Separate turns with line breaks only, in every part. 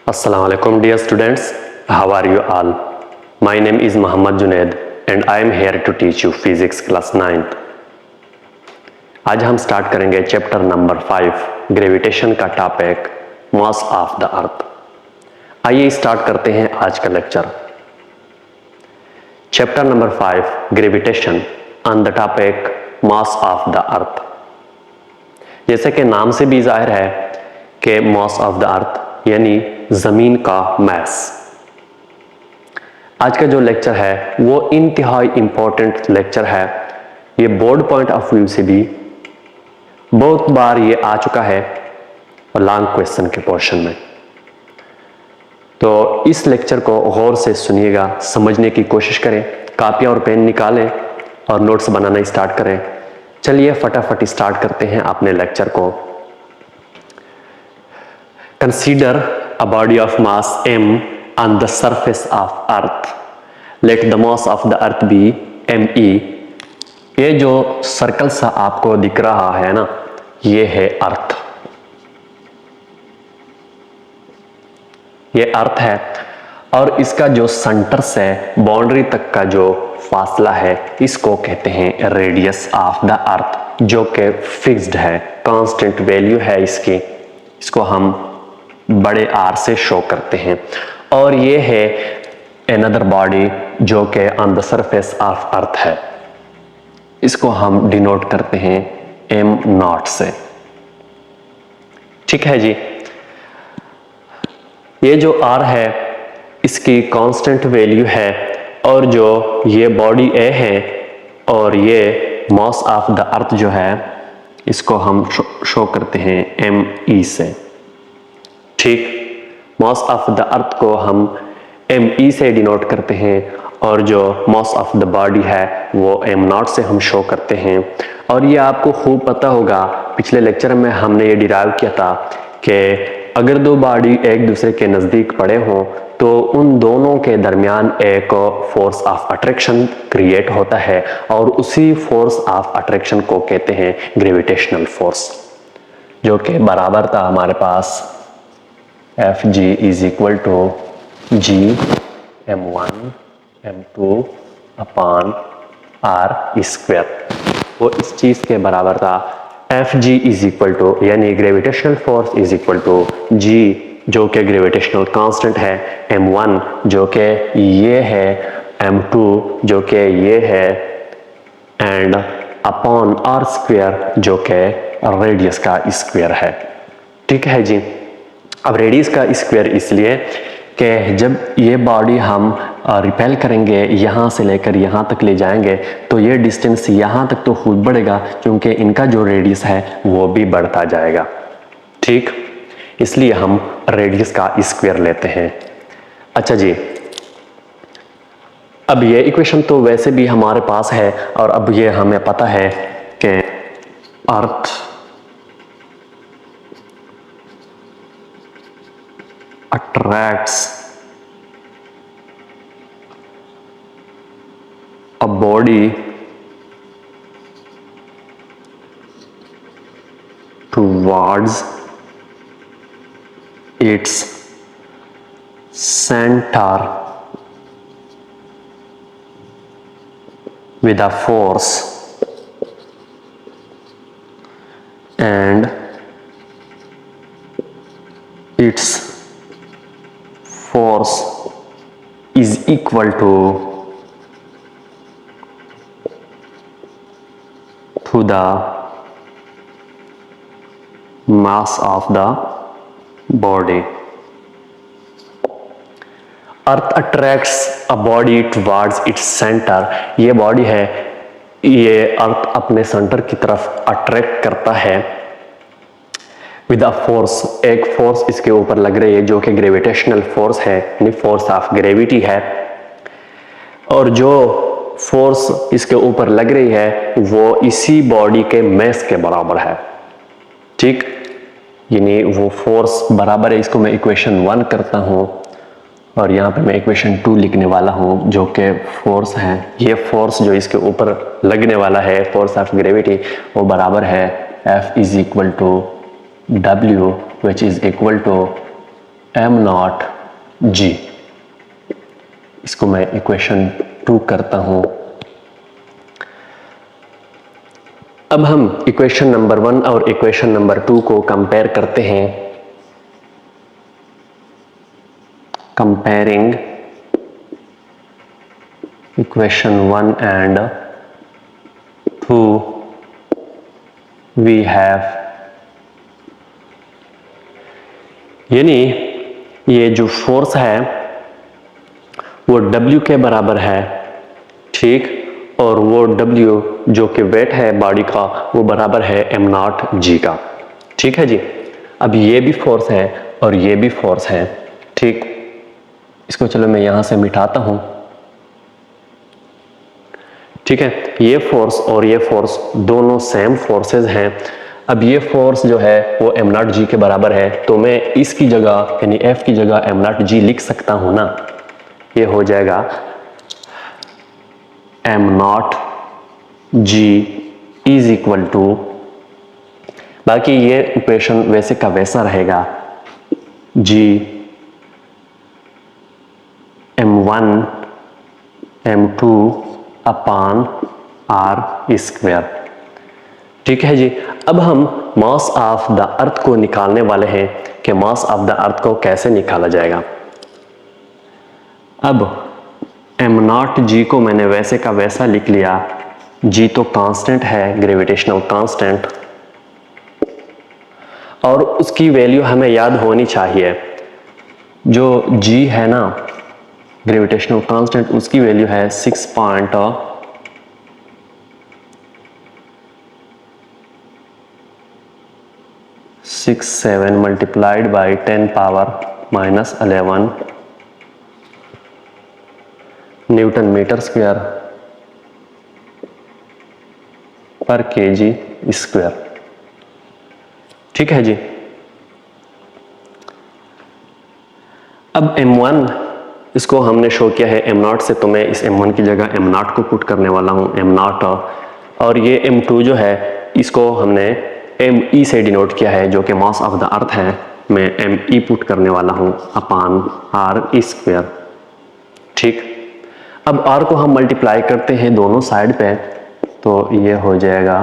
Assalamu alaikum dear students, how are you all? My name is Muhammad Junaid and I am here to teach you physics class 9th. आज हम start करेंगे chapter number 5 gravitation का topic mass of the earth. आइए start करते हैं आज का lecture. Chapter number 5 gravitation on the topic mass of the earth. जैसे कि नाम से भी जाहिर है कि मास ऑफ द अर्थ यानी जमीन का मैस। आज का जो लेक्चर है वो इंतहाई इंपॉर्टेंट लेक्चर है। ये बोर्ड पॉइंट ऑफ व्यू से भी बहुत बार ये आ चुका है लॉन्ग क्वेश्चन के पोर्शन में। तो इस लेक्चर को गौर से सुनिएगा, समझने की कोशिश करें, कापियां और पेन निकालें और नोट्स बनाना स्टार्ट करें। चलिए फटाफट स्टार्ट करते हैं अपने लेक्चर को। Consider a body of mass m on the surface of earth. Let the mass of the earth be me. ये जो सर्कल सा आपको दिख रहा है ना, ये है अर्थ। ये अर्थ है और इसका जो सेंटर से बाउंड्री तक का जो फासला है इसको कहते हैं रेडियस ऑफ द अर्थ, जो कि फिक्स्ड है, कांस्टेंट वैल्यू है इसकी। इसको हम बड़े आर से शो करते हैं। और ये है अनदर बॉडी जो कि on the surface of earth है, इसको हम डिनोट करते हैं एम नॉट से। ठीक है जी। ये जो आर है इसकी कांस्टेंट वैल्यू है और जो ये बॉडी ए है और ये मास ऑफ द अर्थ जो है इसको हम शो करते हैं एम ई से। ठीक, मास ऑफ द अर्थ को हम एम ई से डिनोट करते हैं और जो मास ऑफ द बॉडी है वो एम नॉट से हम शो करते हैं। और ये आपको खूब पता होगा, पिछले लेक्चर में हमने ये डिराइव किया था कि अगर दो बॉडी एक दूसरे के नज़दीक पड़े हों तो उन दोनों के दरमियान एक फोर्स ऑफ अट्रैक्शन क्रिएट होता है और उसी फोर्स ऑफ अट्रैक्शन को कहते हैं ग्रेविटेशनल फोर्स, जो कि बराबर था हमारे पास F G is equal to G m1 m2 upon R square. वो इस चीज के बराबर था। F G is equal to यानी gravitational force is equal to G जो कि ग्रेविटेशनल कांस्टेंट है, m1 जो कि ये है, m2 जो कि ये है, एंड अपॉन आर स्क्वायर जो कि रेडियस का स्क्वायर है। ठीक है जी। अब रेडियस का स्क्वायर इसलिए कि जब ये बॉडी हम रिपेल करेंगे, यहाँ से लेकर यहाँ तक ले जाएंगे तो ये डिस्टेंस यहाँ तक तो खूब बढ़ेगा क्योंकि इनका जो रेडियस है वो भी बढ़ता जाएगा। ठीक, इसलिए हम रेडियस का स्क्वायर लेते हैं। अच्छा जी, अब ये इक्वेशन तो वैसे भी हमारे पास है और अब ये हमें पता है कि अर्थ attracts a body towards its center with a force and its force is equal to the mass of the body. Earth attracts a body towards its centre. ये बॉडी है, ये अर्थ अपने सेंटर की तरफ अट्रैक्ट करता है विद अ फोर्स। एक force इसके ऊपर लग रही है जो कि ग्रेविटेशनल फोर्स है, यानी फोर्स ऑफ ग्रेविटी है। और जो फोर्स इसके ऊपर लग रही है वो इसी बॉडी के मैस के बराबर है। ठीक, यानी वो फोर्स बराबर है। इसको मैं इक्वेशन 1 करता हूँ और यहाँ पे मैं इक्वेशन 2 लिखने वाला हूँ जो कि फोर्स है। ये फोर्स जो इसके ऊपर लगने वाला है, फोर्स ऑफ ग्रेविटी, वो बराबर है F is equal to W which is equal to M naught G. इसको मैं इक्वेशन 2 करता हूं। अब हम इक्वेशन नंबर 1 और इक्वेशन नंबर 2 को कंपेयर करते हैं। Comparing equation 1 and 2 we have, यानी ये जो फोर्स है वो W के बराबर है, ठीक, और वो W जो कि वेट है बॉडी का वो बराबर है एम नॉट जी का, ठीक है जी। अब ये भी फोर्स है और ये भी फोर्स है, ठीक। इसको चलो मैं यहां से मिटाता हूं, ठीक है। ये फोर्स और ये फोर्स दोनों सेम फोर्सेस हैं। अब ये फोर्स जो है वो एम नॉट जी के बराबर है, तो मैं इसकी जगह यानी एफ की जगह एम नॉट जी लिख सकता हूं ना। ये हो जाएगा M naught G is equal to, बाकी ये इक्वेशन वैसे का वैसा रहेगा, जी m1 m2 upon R square, ठीक है जी। अब हम मास ऑफ द अर्थ को निकालने वाले हैं कि मास ऑफ द अर्थ को कैसे निकाला जाएगा। अब एम नॉट जी को मैंने वैसे का वैसा लिख लिया, जी तो कांस्टेंट है, ग्रेविटेशनल कांस्टेंट, और उसकी वैल्यू हमें याद होनी चाहिए। जो जी है ना ग्रेविटेशनल कांस्टेंट, उसकी वैल्यू है 6.67 multiplied by 10 power -11 newton meter square पर केजी स्क्वायर, ठीक है जी। अब m1 इसको हमने शो किया है m नॉट से, तो मैं इस m1 की जगह m नॉट को पुट करने वाला हूं, m नॉट, और ये m2 जो है इसको हमने me से डिनोट किया है जो कि मास ऑफ द अर्थ है, मैं me पुट करने वाला हूं अपान आर स्क्वायर, ठीक। अब r को हम मल्टीप्लाई करते हैं दोनों साइड पे, तो ये हो जाएगा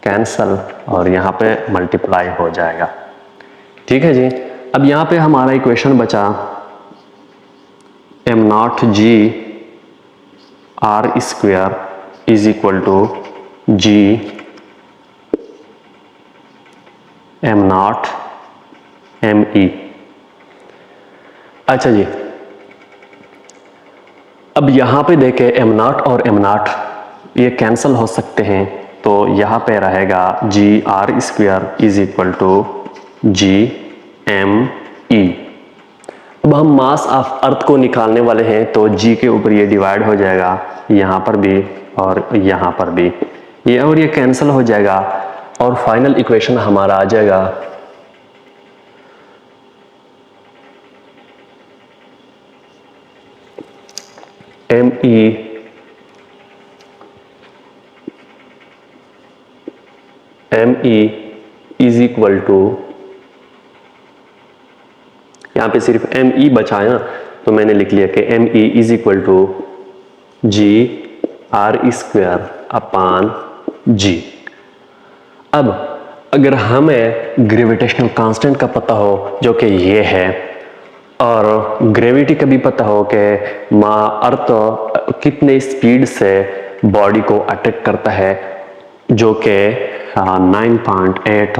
कैंसल और यहाँ पे मल्टीप्लाई हो जाएगा, ठीक है जी। अब यहाँ पे हमारा इक्वेशन बचा M naught G R square is equal to G M naught M E. अच्छा जी, अब यहाँ पे देखें एम नॉट और एम नॉट ये कैंसिल हो सकते हैं, तो यहाँ पे रहेगा G R square is equal to G M E. अब हम मास ऑफ अर्थ को निकालने वाले हैं, तो जी के ऊपर ये डिवाइड हो जाएगा, यहाँ पर भी और यहाँ पर भी, ये और ये कैंसिल हो जाएगा और फाइनल इक्वेशन हमारा आ जाएगा M E is equal to, यहाँ पे सिर्फ एम ई बचा है ना, तो मैंने लिख लिया कि M E is equal to G R square upon G. अब अगर हमें ग्रेविटेशनल कांस्टेंट का पता हो जो कि ये है, और ग्रेविटी का भी पता हो कि अर्थ कितने स्पीड से बॉडी को अटैक करता है, जो कि 9.8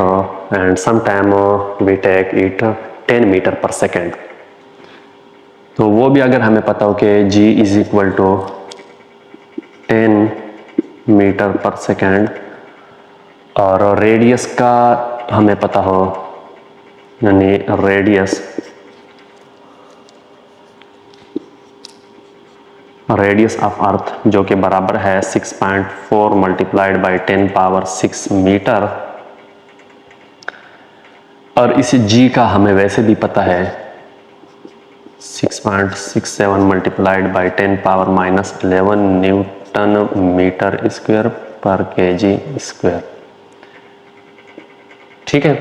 and sometime we take it 10 meter पर सेकेंड, तो वो भी अगर हमें पता हो कि g is equal to 10 meter पर सेकेंड, और रेडियस का हमें पता हो, यानी रेडियस ऑफ अर्थ जो कि बराबर है 6.4 मल्टीप्लाइड बाई 10 पावर 6 मीटर, और इस g का हमें वैसे भी पता है 6.67 multiplied by 10 power -11 newton meter square पर केजी स्क्वायर, ठीक है।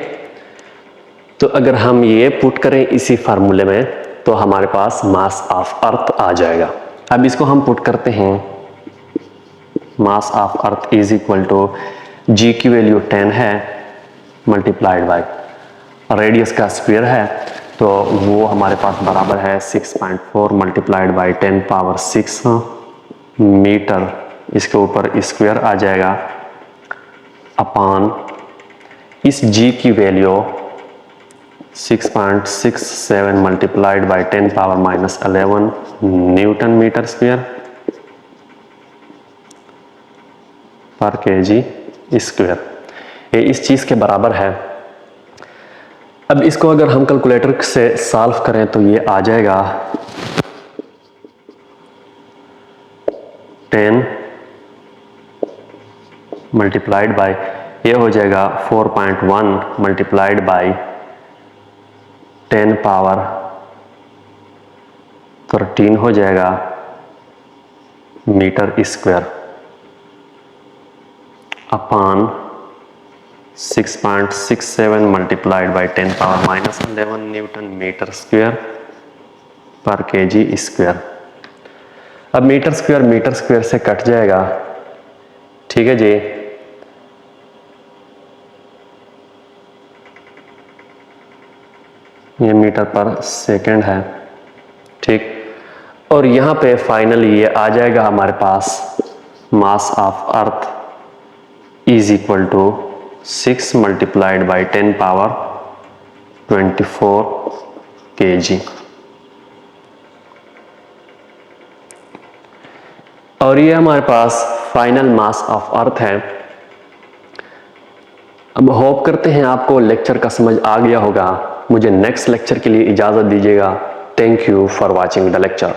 तो अगर हम ये पुट करें इसी फार्मूले में तो हमारे पास मास ऑफ अर्थ आ जाएगा। अब इसको हम पुट करते हैं, mass of Earth is equal to G की वैल्यू 10 है मल्टीप्लाइड बाय रेडियस का स्क्वायर है, तो वो हमारे पास बराबर है 6.4 मल्टीप्लाइड बाय 10 पावर 6 मीटर, इसके ऊपर स्क्वायर आ जाएगा अपॉन इस जी की value 6.67 multiplied by 10 power -11 newton meter square पर केजी स्क्वायर, ये इस चीज के बराबर है। अब इसको अगर हम कैलकुलेटर से सॉल्व करें तो ये आ जाएगा 10 मल्टीप्लाइड बाय, ये हो जाएगा 4.1 मल्टीप्लाइड बाय 10 पावर 13 हो जाएगा meter square upon 6.67 multiplied by 10 power -11 newton meter square पर केजी स्क्वायर। अब मीटर स्क्वायर से कट जाएगा, ठीक है जी। ये मीटर पर सेकंड है, ठीक। और यहाँ पे फाइनली ये आ जाएगा हमारे पास mass of Earth is equal to 6 multiplied by 10 power 24 kg। और ये हमारे पास फाइनल मास ऑफ अर्थ है। अब होप करते हैं आपको लेक्चर का समझ आ गया होगा। मुझे नेक्स्ट लेक्चर के लिए इजाज़त दीजिएगा। Thank you for watching the lecture.